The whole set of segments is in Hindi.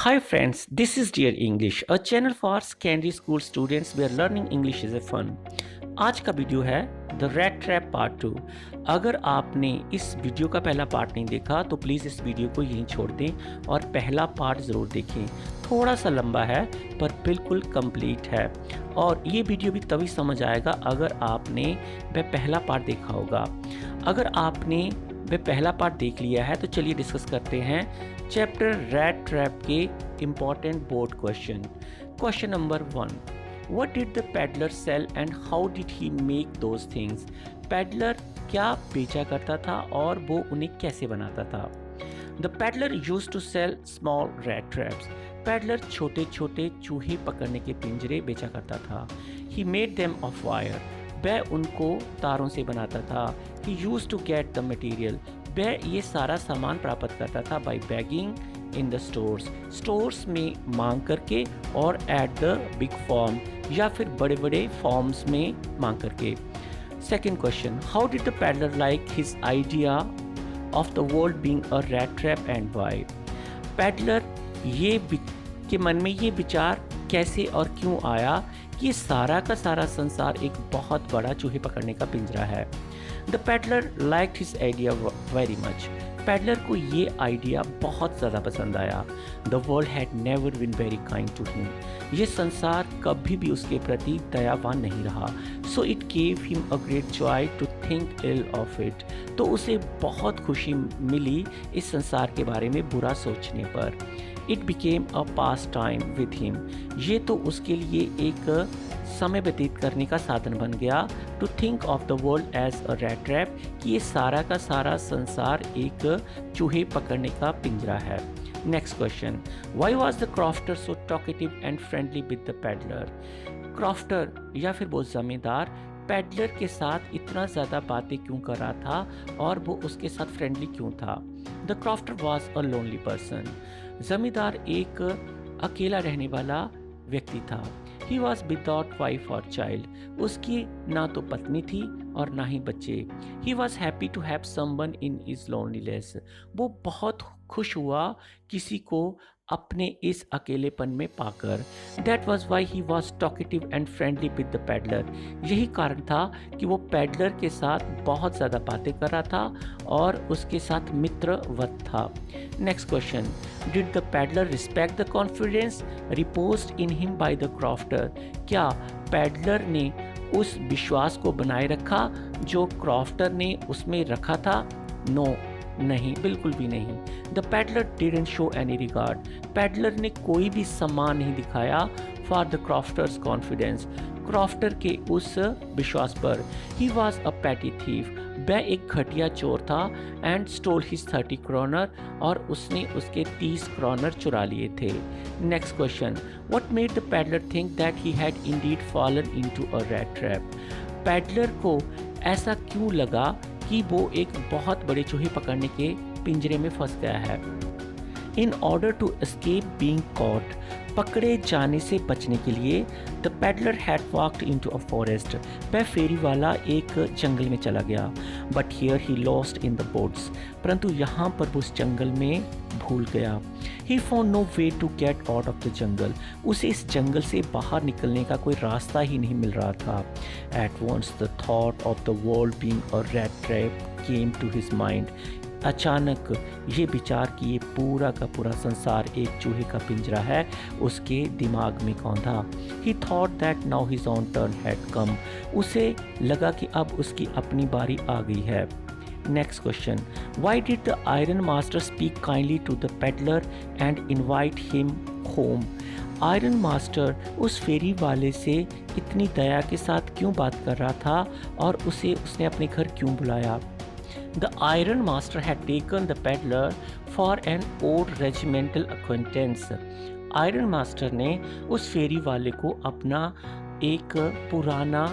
Hi friends, this is Dear English, a channel for secondary school students where learning English is a fun. आज का वीडियो है द रेड ट्रैप पार्ट 2। अगर आपने इस वीडियो का पहला पार्ट नहीं देखा तो प्लीज़ इस वीडियो को यहीं छोड़ दें और पहला पार्ट ज़रूर देखें। थोड़ा सा लंबा है पर बिल्कुल कंप्लीट है और ये वीडियो भी तभी समझ आएगा अगर आपने वह पहला पार्ट देखा होगा। अगर आपने वह पहला पार्ट देख लिया है तो चलिए डिस्कस करते हैं चैप्टर रेड ट्रैप के important board question. Question number 1, What did the peddler sell and how did he make those things? Peddler क्या बेचा करता था और वो उन्हें कैसे बनाता था? The peddler used to sell small rat traps. Peddler छोटे छोटे चूहे पकड़ने के पिंजरे बेचा करता था। He made them of wire. वह उनको तारों से बनाता था। He used to get the material. वह ये सारा सामान प्राप्त करता था by begging in the stores. Stores में मांग करके और at the big farm या फिर बड़े बड़े फॉर्म्स में मांग करके। Second question, how did the peddler like his idea of the world being a rat trap and why? Peddler के मन में ये विचार कैसे और क्यों आया कि ये सारा का सारा संसार एक बहुत बड़ा चूहे पकड़ने का पिंजरा है? The peddler liked his idea very much. Peddler को ये आइडिया बहुत ज़्यादा पसंद आया. The world had never been very kind to him. ये संसार कभी भी उसके प्रति दयावान नहीं रहा. So it gave him a great joy to think ill of it. तो उसे बहुत खुशी मिली इस संसार के बारे में बुरा सोचने पर. It became a pass time with him. ये तो उसके लिए एक समय व्यतीत करने का साधन बन गया. To think of the world as a rat trap, कि ये सारा का सारा संसार एक चूहे पकड़ने का पिंजरा है. Next question, why was the crofter so talkative and friendly with the peddler? Crofter या फिर वो जमींदार पैडलर के साथ इतना ज़्यादा बातें क्यों कर रहा था और वो उसके साथ फ्रेंडली क्यों था? The crofter was a lonely person. जमींदार एक अकेला रहने वाला व्यक्ति था. He was without wife or child. उसकी ना तो पत्नी थी और ना ही बच्चे. He was happy to have someone in his loneliness. वो बहुत खुश हुआ किसी को अपने इस अकेलेपन में पाकर. That was why he was talkative and friendly with the peddler. यही कारण था कि वो पैडलर के साथ बहुत ज़्यादा बातें कर रहा था और उसके साथ मित्रवत था. Next question, did the peddler respect the confidence reposed in him by the crofter? क्या पैडलर ने उस विश्वास को बनाए रखा जो क्रॉफ्टर ने उसमें रखा था? नो, नहीं, बिल्कुल भी नहीं. The peddler didn't show any regard. Peddler ने कोई भी सम्मान नहीं दिखाया for the crofter's confidence, crofter के उस विश्वास पर. He was a petty thief. वह एक घटिया चोर था. एंड स्टोल हिज 30 क्रोनर, और उसने उसके 30 क्रोनर चुरा लिए थे. Next question, what made the peddler think that he had Indeed fallen into a rat trap? Peddler को ऐसा क्यों लगा कि वो एक बहुत बड़े चूहे पकड़ने के पिंजरे में फंस गया है? In order to escape being caught, पकड़े जाने से बचने के लिए the peddler had walked into a forest. वह फेरी वाला एक जंगल में चला गया. But here he lost in the woods, परंतु यहाँ पर वो उस जंगल में भूल गया. He found no way to get out of the jungle. उसे इस जंगल से बाहर निकलने का कोई रास्ता ही नहीं मिल रहा था. At once the thought of the world being a rat trap came to his mind. अचानक ये विचार कि ये पूरा का पूरा संसार एक चूहे का पिंजरा है उसके दिमाग में कौंधा. He thought that now his own turn had come. उसे लगा कि अब उसकी अपनी बारी आ गई है. Next question, why did the iron master speak kindly to the peddler and invite him home? Ironmaster उस फेरी वाले से इतनी दया के साथ क्यों बात कर रहा था और उसने अपने घर क्यों बुलाया? The iron master had taken the peddler for an old regimental acquaintance. Iron master ने उस फेरी वाले को अपना एक पुराना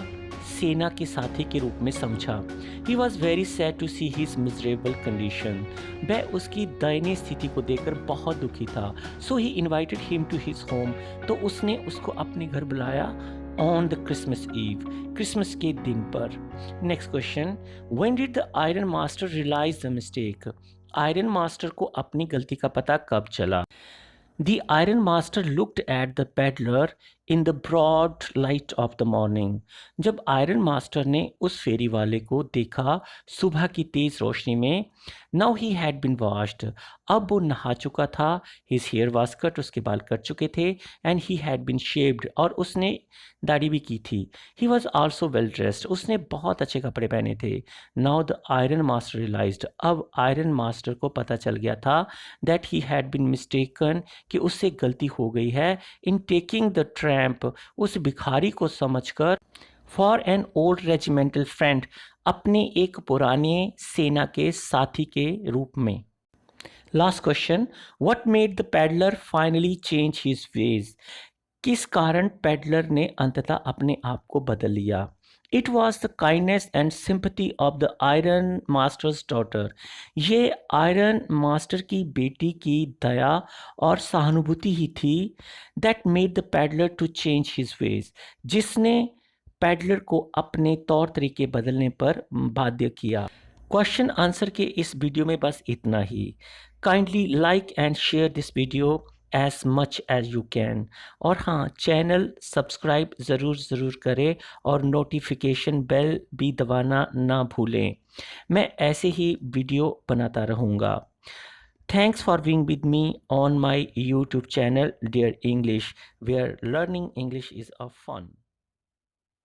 सेना के साथी के रूप में समझा. He was very sad to see his miserable condition. वह उसकी दयनीय स्थिति को देखकर बहुत दुखी था. So he invited him to his home. तो उसने उसको अपने घर बुलाया on the Christmas Eve, Christmas के दिन पर. Next question, when did the iron master realize the mistake? Iron master को अपनी गलती का पता कब चला? The iron master looked at the peddler in the broad light of the morning. जब आयरन मास्टर ने उस फेरी वाले को देखा सुबह की तेज रोशनी में, now he had been washed, अब वो नहा चुका था, हिज हेयर वाज कट, उसके बाल कट चुके थे, and he had been shaved, और उसने दाढ़ी भी की थी। He was also well dressed, उसने बहुत अच्छे कपड़े पहने थे। Now the iron master realized, अब आयरन मास्टर को पता चल गया था that he had been mistaken, कि उससे गलती हो गई है, इन टेकिंग द ट्रैम्प, उस भिखारी को समझकर, for an old regimental friend, अपने एक पुराने सेना के साथी के रूप में। Last question, what made the peddler finally change his veg, किस कारण पैडलर ने अंततः अपने आप को बदल लिया। It was the kindness and sympathy of the iron master's daughter, ये आयरन मास्टर की बेटी की दया और सहानुभूति ही थी, that made the peddler to change his ways, जिसने पैडलर को अपने तौर तरीके बदलने पर बाध्य किया। क्वेश्चन आंसर के इस वीडियो में बस इतना ही। Kindly like and share this video as much as you can, और हाँ, चैनल सब्सक्राइब ज़रूर करें और नोटिफिकेशन बेल भी दबाना ना भूलें। मैं ऐसे ही वीडियो बनाता रहूँगा। Thanks for being with me on my YouTube channel Dear English, where learning English is a fun.